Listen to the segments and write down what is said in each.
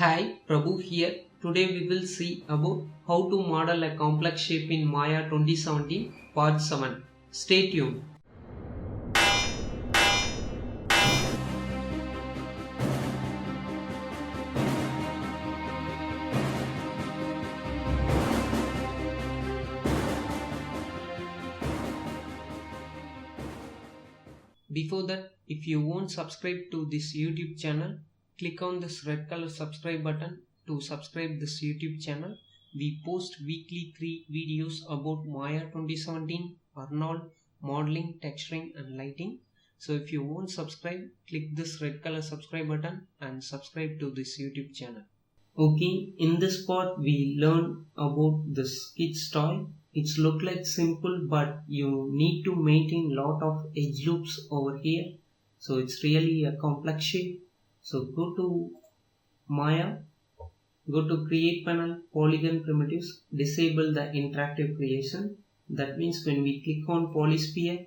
Hi, Prabhu here. Today we will see about how to model a complex shape in Maya 2017 part 7. Stay tuned. Before that, if you won't subscribe to this YouTube channel, click on this red color subscribe button to subscribe this YouTube channel. We post weekly 3 videos about Maya 2017, Arnold, modeling, texturing and lighting. So if you won't subscribe, click this red color subscribe button and subscribe to this YouTube channel. Okay, in this part we learn about the sketch toy. It's look like simple, but you need to maintain lot of edge loops over here. So it's really a complex shape. So go to Maya, go to create panel, polygon primitives, disable the interactive creation. That means when we click on polysphere,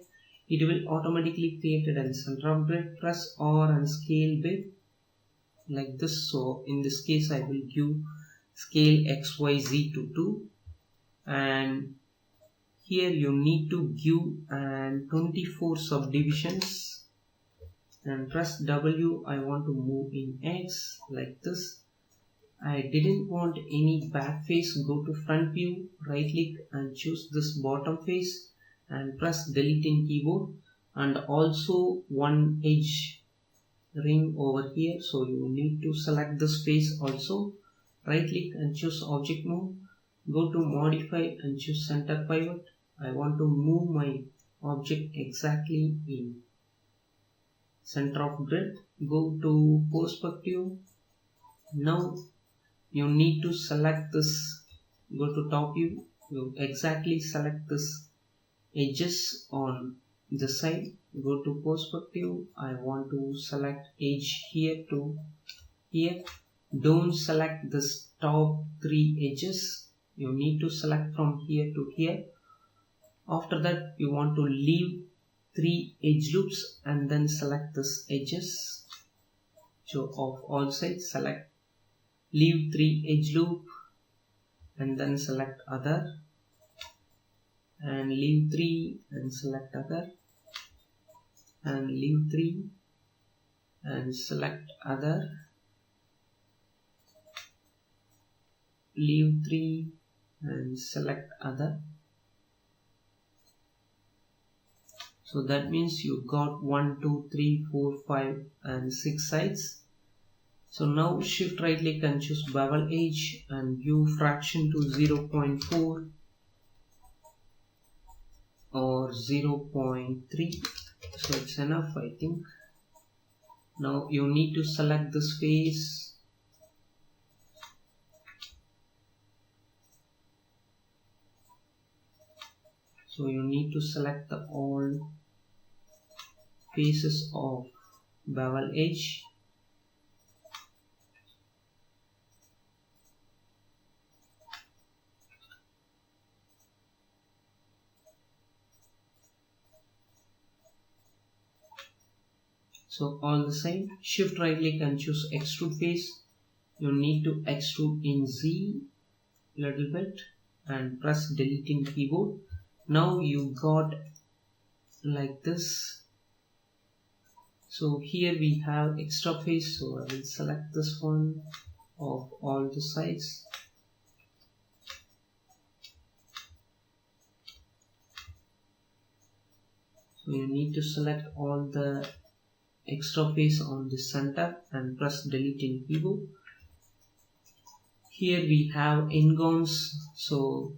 it will automatically create it in center of grid. Press R and scale bit like this. So in this case I will give scale XYZ to 2, and here you need to give 24 subdivisions, and press W. I want to move in X like this. I didn't want any back face. Go to front view, right click and choose this bottom face and press delete in keyboard, and also one edge ring over here. So you need to select this face also. Right click and choose object move. Go to modify and choose center pivot. I want to move my object exactly in center of grid. Go to perspective. Now you need to select this. Go to top view. You exactly select this edges on the side. Go to perspective. I want to select edge here to here. Don't select this top 3 edges. You need to select from here to here. After that you want to leave 3 edge loops and then select this edges. So of all sides select, leave 3 edge loop and then select other, and leave 3 and select other, and leave 3 and select other, leave 3 and select other. So that means you got 1, 2, 3, 4, 5 and 6 sides. So now shift right click and choose bevel edge and view fraction to 0.4 or 0.3. So it's enough, I think. Now you need to select this face. So you need to select the all faces of bevel edge. So all the same, shift right click and choose extrude face. You need to extrude in Z little bit and press delete in keyboard. Now you got like this. So here we have extra face, so I will select this one of all the sides. So you need to select all the extra face on the center and press delete in keyboard. Here we have n-gons, so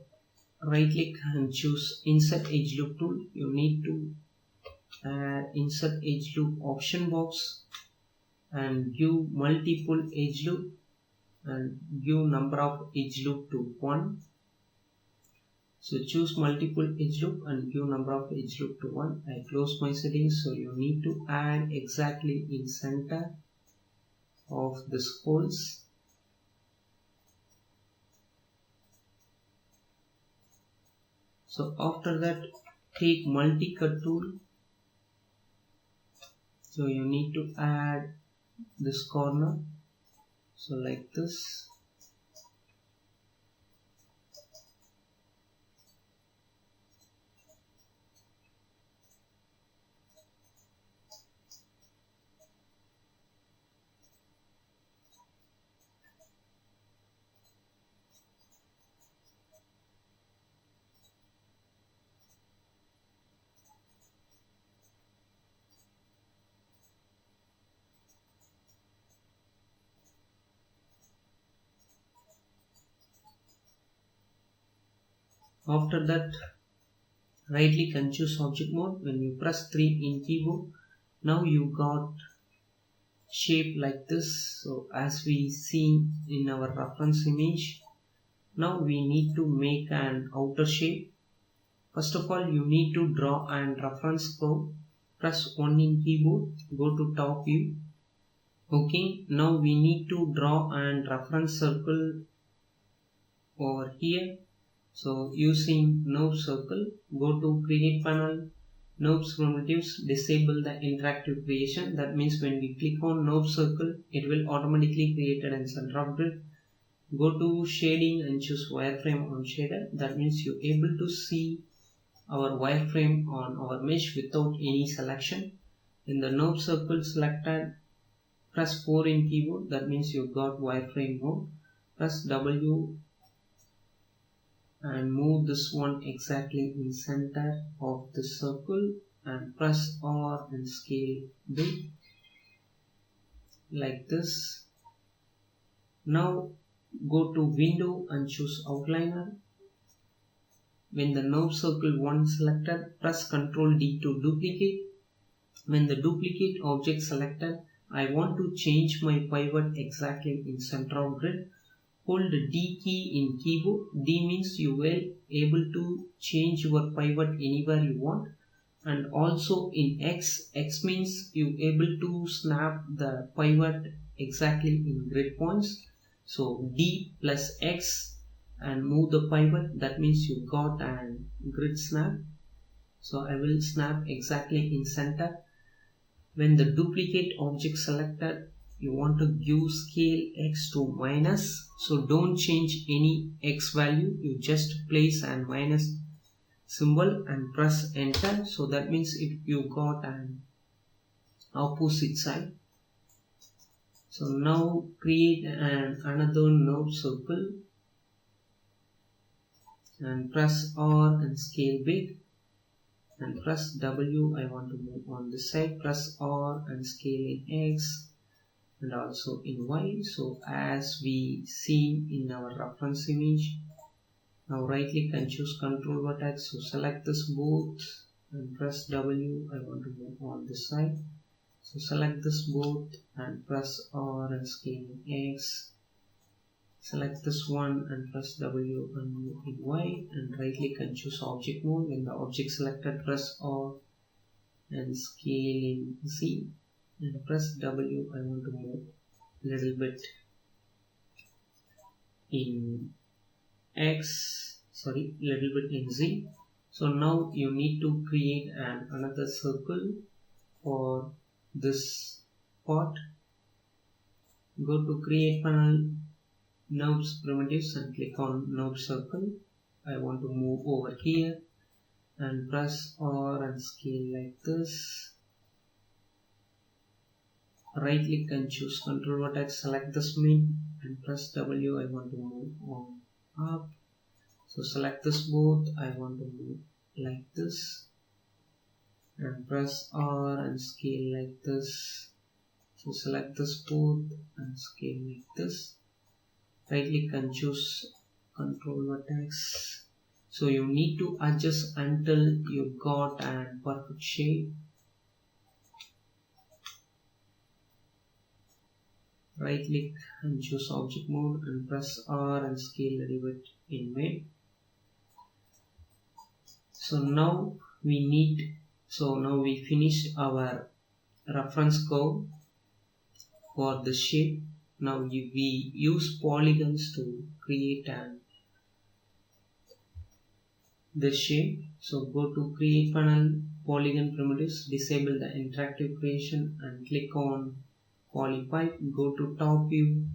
right click and choose insert edge loop tool. You need to add insert edge loop option box and give multiple edge loop and give number of edge loop to 1. So choose multiple edge loop and give number of edge loop to 1. I close my settings. So you need to add exactly in center of this holes. So after that take multi-cut tool. So you need to add this corner So like this. After that, right click and choose object mode. When you press 3 in keyboard, now you got shape like this. So as we see in our reference image, now we need to make an outer shape. First of all, you need to draw an reference curve. Press 1 in keyboard, go to top view. Okay, now we need to draw an reference circle over here. So using Nurbs circle, go to create panel, Nurbs primitives, disable the interactive creation. That means when we click on Nurbs circle, it will automatically create in center of grid. Go to shading and choose wireframe on shader. That means you're able to see our wireframe on our mesh without any selection. In the Nurbs circle selected, press 4 in keyboard. That means you got wireframe mode. Press W and move this one exactly in center of the circle and press R and scale big like this. Now go to window and choose outliner. When the Nurbs circle 1 selected, press Ctrl D to duplicate. When the duplicate object selected, I want to change my pivot exactly in center of grid. Hold D key in keyboard. D means you will able to change your pivot anywhere you want, and also in X means you able to snap the pivot exactly in grid points. So D plus X and move the pivot. That means you got a grid snap. So I will snap exactly in center. When the duplicate object selected, you want to give scale X to minus. So don't change any X value. You just place an minus symbol and press enter. So that means you got an opposite side. So now create another Nurbs circle and press R and scale big. And press W, I want to move on this side. Press R and scale in X and also in Y. So as we see in our reference image, now right click and choose control vertex. So select this both and press W, I want to move on this side. So select this both and press R and scale in X. Select this one and press W and move in Y, and right click and choose object mode. When the object selected, press R and scale in Z and press W. I want to move a little bit in little bit in Z. So now you need to create another circle for this part. Go to create panel, Nurbs primitives, and click on Nurbs circle. I want to move over here and press R and scale like this. Right click and choose control vertex, select this min and press W. I want to move on up. So select this both, I want to move like this and press R and scale like this. So select this both and scale like this. Right click and choose control vertex. So you need to adjust until you got a perfect shape. Right click and choose object mode and press R and scale a little bit in mid. So now we finished our reference curve for the shape. Now we use polygons to create the shape. So go to create panel, polygon primitives, disable the interactive creation and click on poly pipe. Go to top view,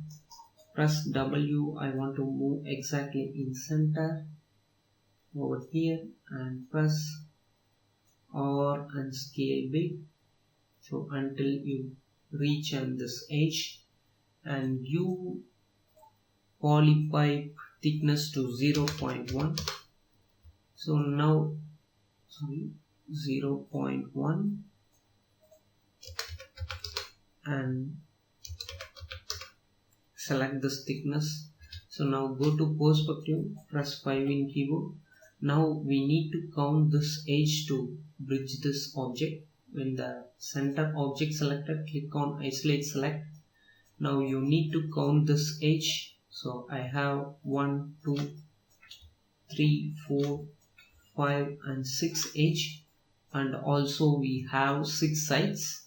press W. I want to move exactly in center over here, and press R and scale big, so until you reach on this edge, and you polypipe thickness to 0.1. so now 0.1, and select this thickness. So now go to perspective, press 5 in keyboard. Now we need to count this edge to bridge this object. When the center object selected, click on isolate select. Now you need to count this edge. So I have 1, 2, 3, 4, 5 and 6 edge, and also we have 6 sides.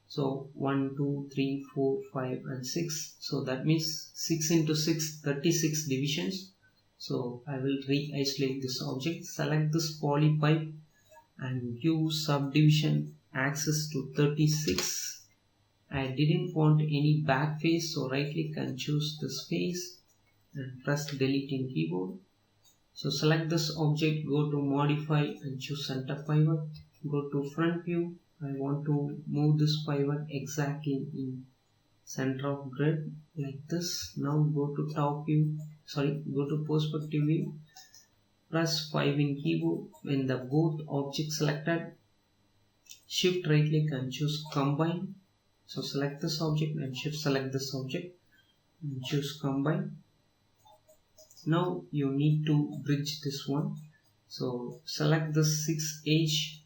So 1, 2, 3, 4, 5 and 6. So that means 6 into 6, 36 divisions. So I will re-isolate this object, select this polypipe and use subdivision axis to 36. I didn't want any back face, so right click and choose this face and press delete in keyboard. So select this object, go to modify and choose center pivot. Go to front view. I want to move this pivot exactly in center of grid like this. Now go to top view, go to perspective view, press 5 in keyboard. When the both objects selected, shift right click and choose combine. So select this object and shift select this object and choose combine. Now you need to bridge this one. So select the 6 edge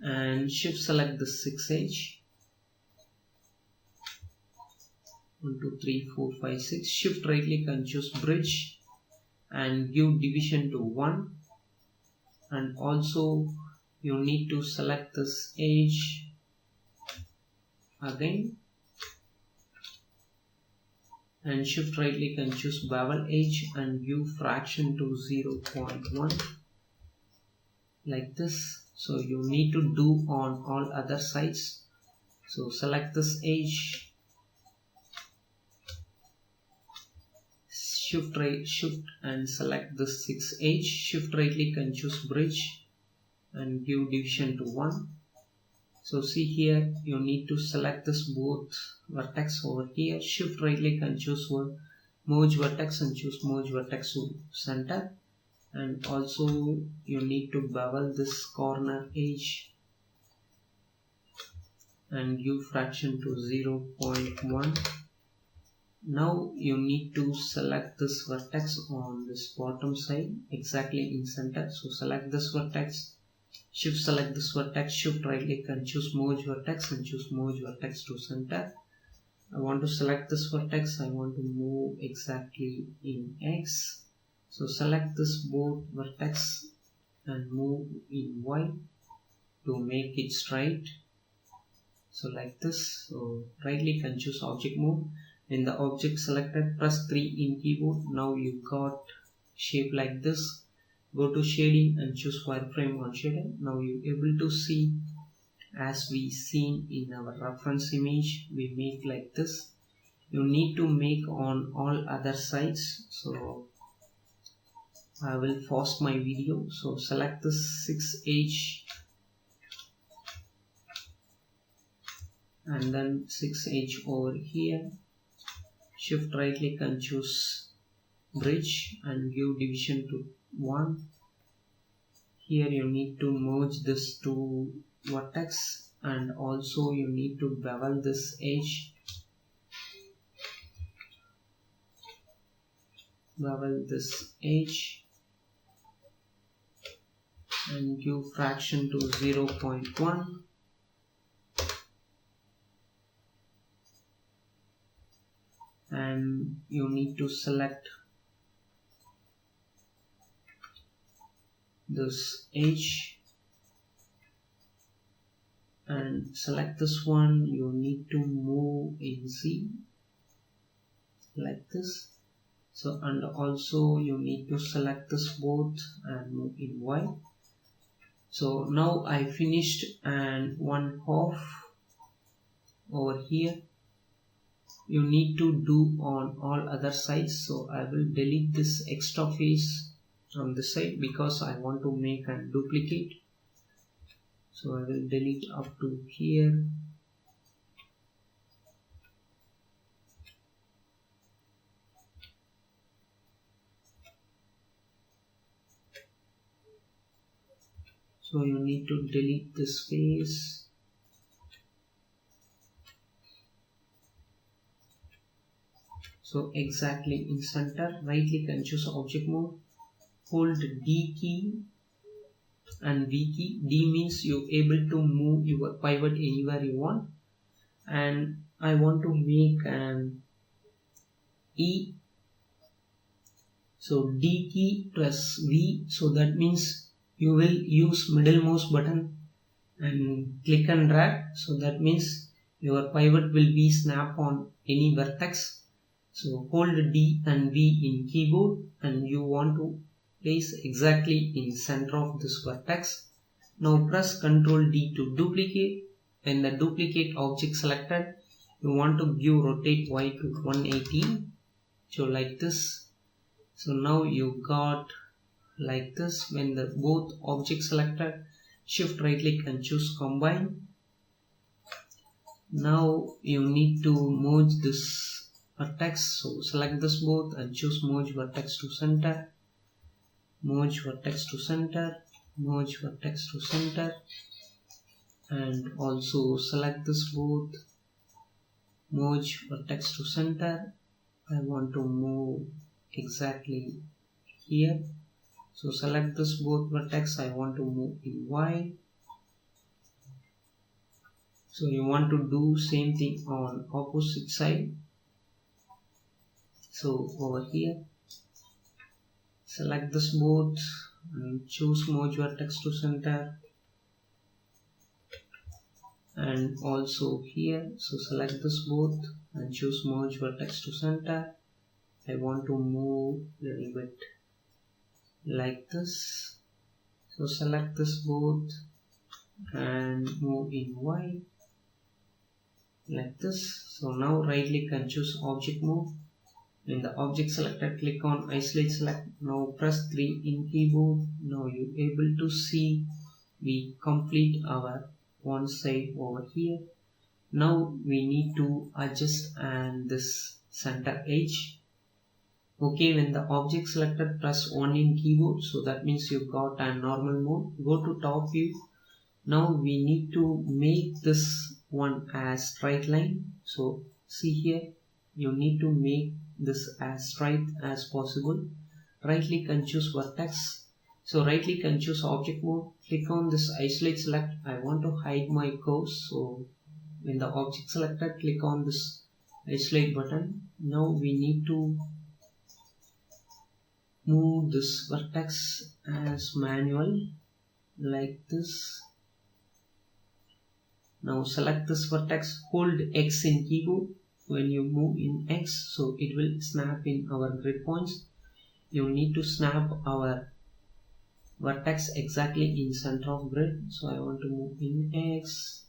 and shift select the 6 edge. 1, 2, 3, 4, 5, 6. Shift right click and choose bridge and give division to 1. And also you need to select this edge again and shift right click and choose bevel edge and give fraction to 0.1 like this. So you need to do on all other sides. So select this edge, shift and select this 6 edge, shift right click and choose bridge and give division to 1. So see here, you need to select this both vertex over here, shift right click and choose one, merge vertex and choose merge vertex to center. And also you need to bevel this corner edge and give fraction to 0.1. Now you need to select this vertex on this bottom side exactly in center. So select this vertex, shift select this vertex, shift right click and choose merge vertex and choose merge vertex to center. I want to select this vertex, I want to move exactly in X. So select this both vertex and move in Y to make it straight. So like this. So right click and choose object mode. When the object selected, press 3 in keyboard. Now you got shape like this. Go to shading and choose wireframe on shader. Now you're able to see as we seen in our reference image. We make like this. You need to make on all other sides. So I will pause my video. So select this 6 edge and then 6 edge over here. Shift right click and choose bridge and give division to 1. Here you need to merge this to vertex and also you need to bevel this edge. Bevel this edge and give fraction to 0.1. And you need to select this edge and select this one. You need to move in Z like this. So and also you need to select this both and move in Y. So now I finished and 1/2 over here you need to do on all other sides. So I will delete this extra face from this side because I want to make a duplicate. So I will delete up to here. So you need to delete this face. So exactly in center, right click and choose object mode. Hold D key and V key. D means you're able to move your pivot anywhere you want. And I want to make an E. So D key plus V. So that means you will use middle mouse button and click and drag. So that means your pivot will be snap on any vertex. So hold D and V in keyboard and you want to place exactly in center of this vertex. Now press Ctrl D to duplicate. When the duplicate object selected, you want to give rotate Y to 180. So like this. So now you got like this. When the both objects selected, shift right click and choose combine. Now you need to merge this vertex. So select this both and choose merge vertex to center. Merge vertex to center. Merge vertex to center. And also select this both. Merge vertex to center. I want to move exactly here. So select this both vertex. I want to move in Y. So you want to do same thing on opposite side. So over here, select this both and choose merge vertex to center. And also here, so select this both and choose merge vertex to center. I want to move a little bit like this. So select this both and move in Y like this. So now right click and choose object move. In the object selected, click on isolate select. Now press 3 in keyboard. Now you're able to see we complete our one side over here. Now we need to adjust and this center edge. Okay, when the object selected, press 1 in keyboard. So that means you got a normal mode. Go to top view. Now we need to make this one as straight line. So see here, you need to make this as straight as possible. Right click and choose vertex. So right click and choose object mode. Click on this isolate select. I want to hide my curves. So when the object selected, click on this isolate button. Now we need to move this vertex as manual like this. Now select this vertex, hold X in keyboard. When you move in X, so it will snap in our grid points. You need to snap our vertex exactly in center of grid. So I want to move in X.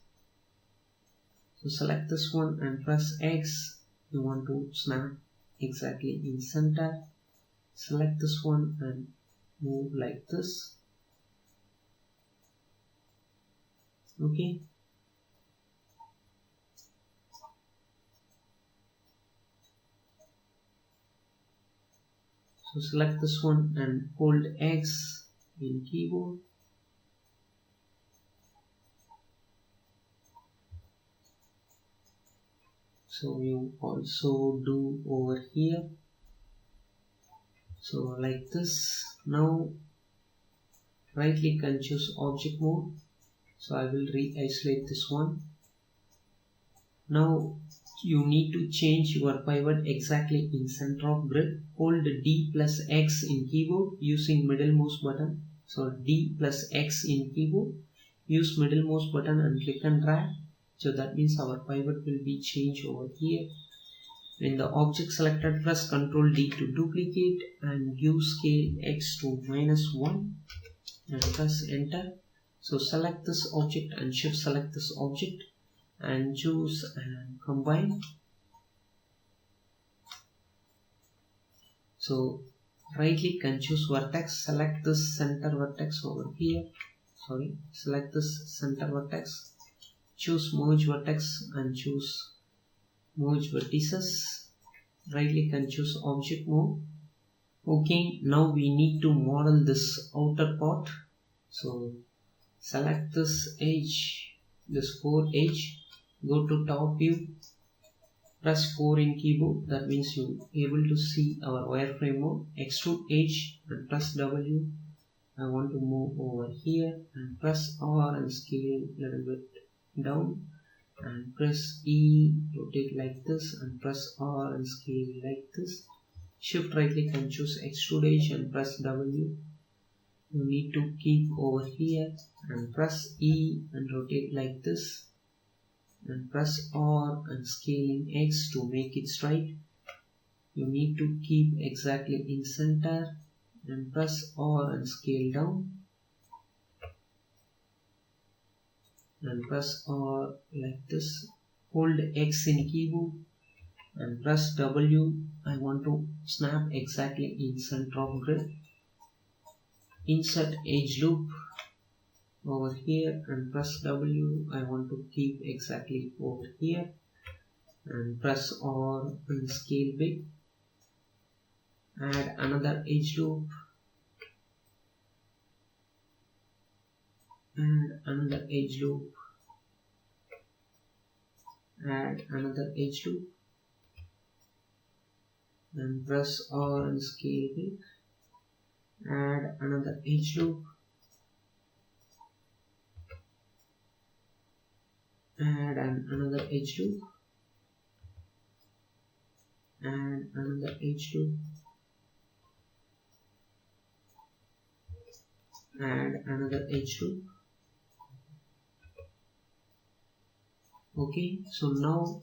So select this one and press X. You want to snap exactly in center. Select this one and move like this. Okay. So select this one and hold X in keyboard. So you also do over here. So like this. Now right click and choose object mode. So I will re-isolate this one. Now you need to change your pivot exactly in center of grid. Hold D plus X in keyboard using middle mouse button. So D plus X in keyboard. Use middle mouse button and click and drag. So that means our pivot will be changed over here. When the object selected, press Ctrl D to duplicate and give scale X to -1 and press enter. So select this object and shift select this object. and choose and combine. So right click and choose vertex, select this center vertex over here, select this center vertex, choose merge vertex and choose merge vertices, right click and choose object mode. Okay, now we need to model this outer part. So select this edge, this 4 edge, go to top view, press 4 in keyboard, that means you able to see our wireframe mode, extrude edge and press W. I want to move over here and press R and scale a little bit down and press E, rotate like this and press R and scale like this. Shift right click and choose extrude edge and press W. You need to keep over here and press E and rotate like this and press R and scaling X to make it straight. You need to keep exactly in center and press R and scale down and press R like this. Hold X in keyboard and press W. I want to snap exactly in center of grid. Insert edge loop over here and press W. I want to keep exactly over here and press R and scale big. Add another edge loop and another edge loop, add another edge loop and press R and scale big. Add another edge loop, add another edge loop, add another edge loop, add another edge loop. Okay, so now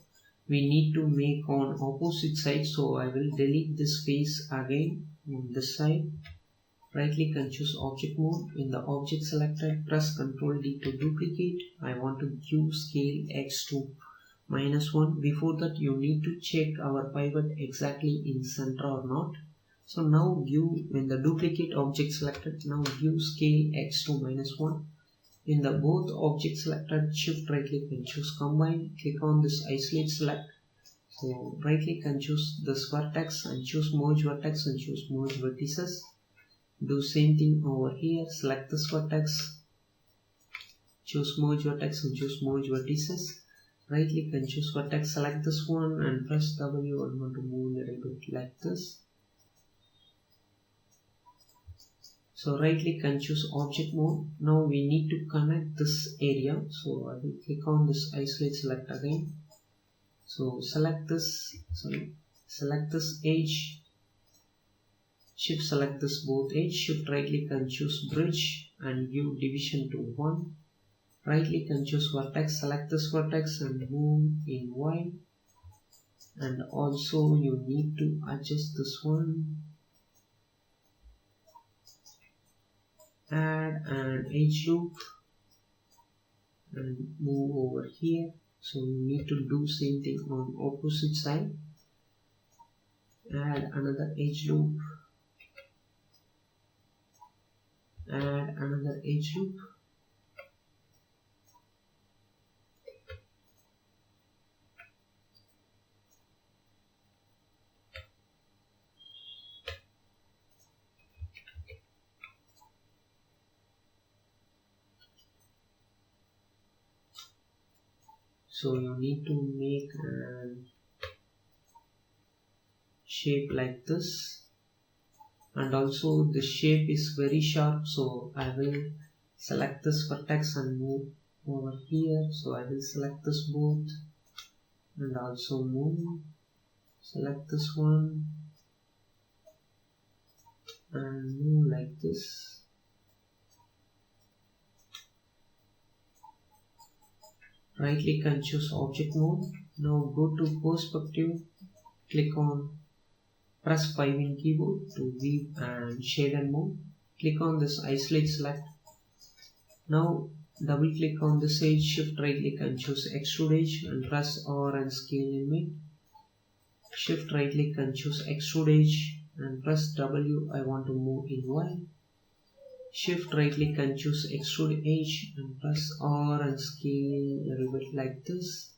we need to make on opposite side, so I will delete this face again on this side. Right click and choose object mode. In the object selector, press Ctrl D to duplicate. I want to give scale X to -1. Before that, you need to check our pivot exactly in center or not. So now give, when the duplicate object selected, now give scale X to -1. In the both object selected, shift right click and choose combine. Click on this isolate select. So right click and choose this vertex and choose merge vertex and choose merge vertices. Do same thing over here. Select this vertex, choose merge vertex and choose merge vertices. Right click and choose vertex, select this one and press W. I want to move a little bit like this. So right click and choose object mode. Now we need to connect this area. So I will click on this isolate select again. So select this edge. Shift select this both edge. Shift right click and choose bridge and give division to 1. Right click and choose vertex. Select this vertex and move in Y. And also you need to adjust this one. Add an edge loop and move over here. So you need to do same thing on opposite side. Add another edge loop. Add another edge loop. So you need to make a shape like this, and also the shape is very sharp, so I will select this vertex and move over here. So I will select this both and also move, select this one and move like this. Right click and choose object mode. Now go to perspective, click on, press 5 in keyboard to view and shade and mode. Click on this isolate select. Now double click on this edge, shift right click and choose extrude edge and press R and scale limit. Shift right click and choose extrude edge and press W. I want to move in Y. Shift right click and choose extrude edge and press R and scale a little bit like this.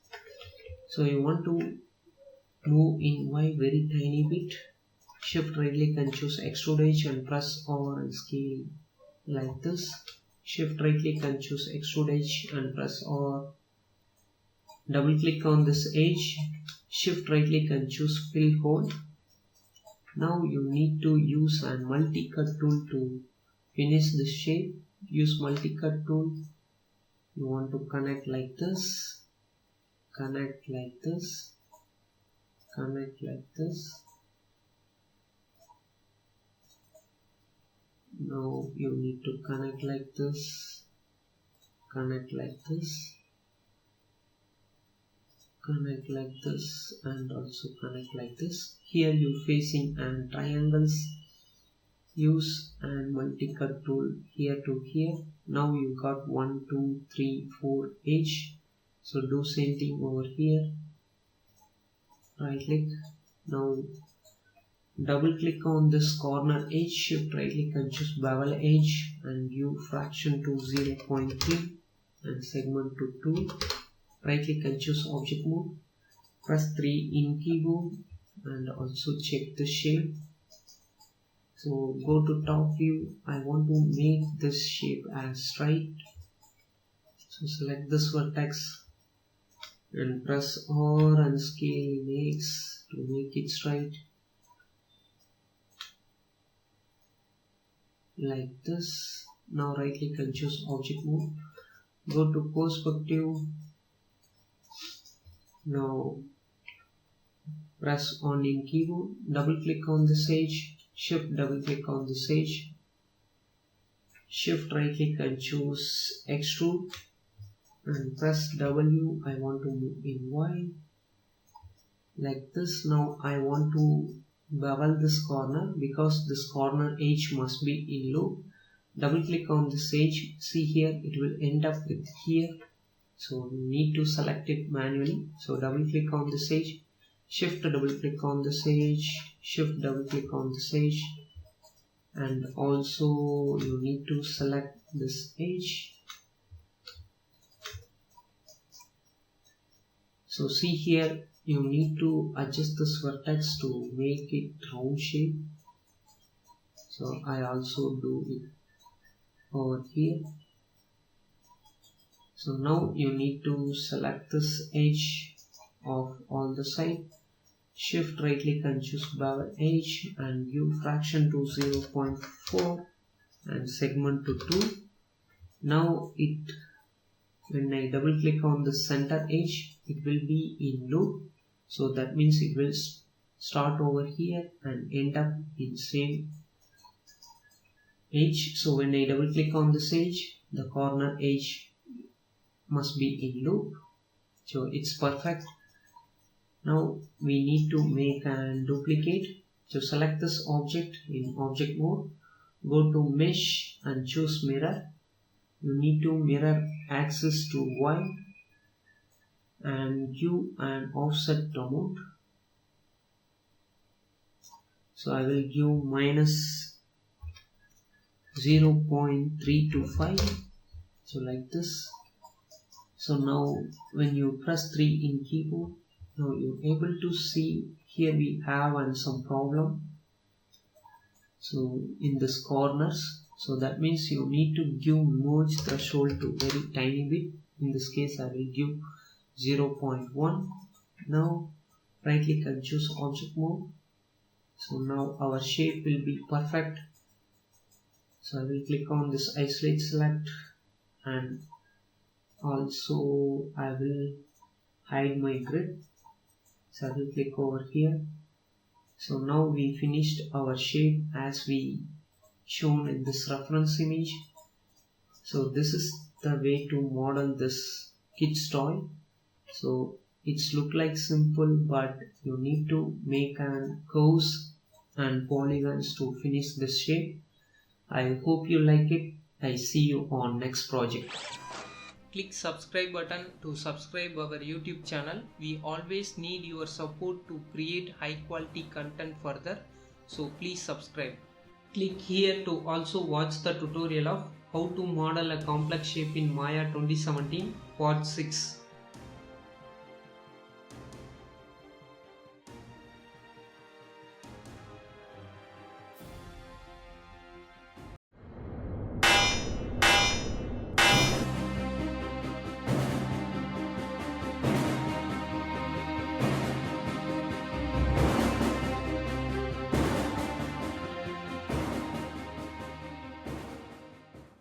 So you want to move in Y very tiny bit. Shift right click and choose extrude edge and press R and scale like this. Shift right click and choose extrude edge and press R. Double click on this edge. Shift right click and choose fill hole. Now you need to use a multi-cut tool to finish this shape. Use multi-cut tool. You want to connect like this, connect like this, connect like this. Now you need to connect like this, connect like this, connect like this, and also connect like this. Here you facing and triangles. Use and multi-cut tool here to here. Now you got 1, 2, 3, 4 edge. So do same thing over here. Right click. Now double click on this corner edge. Shift right click and choose bevel edge and give fraction to 0.3 and segment to 2. Right click and choose object mode. Press 3 in keyboard and also check the shape. So go to top view. I want to make this shape as straight. So select this vertex and press R and scale in X to make it straight. Like this. Now right click and choose object mode. Go to perspective. Now press on in keyboard. Double click on this edge. Shift double click on this edge. Shift right click and choose extrude and press W. I want to move in Y like this. Now I want to bevel this corner because this corner edge must be in loop. Double click on this edge. See here it will end up with here. So you need to select it manually. So double click on this edge. Shift double click on this edge. Shift double click on this edge. And also you need to select this edge. So see here you need to adjust this vertex to make it round shape. So I also do it over here. So now you need to select this edge of all the side. Shift right click and choose bevel edge and give fraction to 0.4 and segment to 2. Now when I double click on the center edge, it will be in loop. So that means it will start over here and end up in same edge. So when I double click on this edge, the corner edge must be in loop. So it's perfect. Now we need to make a duplicate. So select this object in object mode. Go to mesh and choose mirror. You need to mirror axis to Y and give an offset amount. So I will give minus 0.325. So like this. So now when you press 3 in keyboard, now you're able to see here we have some problem. So in this corners, so that means you need to give merge threshold to very tiny bit. In this case I will give 0.1. Now right click and choose object mode. So now our shape will be perfect. So I will click on this isolate select and also I will hide my grid. So I will click over here. So now we finished our shape as we shown in this reference image. So this is the way to model this kid's toy. So it's look like simple, but you need to make curves and polygons to finish this shape. I hope you like it. I see you on next project. click subscribe button to subscribe our YouTube channel. We always need your support to create high quality content further. So please subscribe. Click here to also watch the tutorial of how to model a complex shape in Maya 2017 part 6.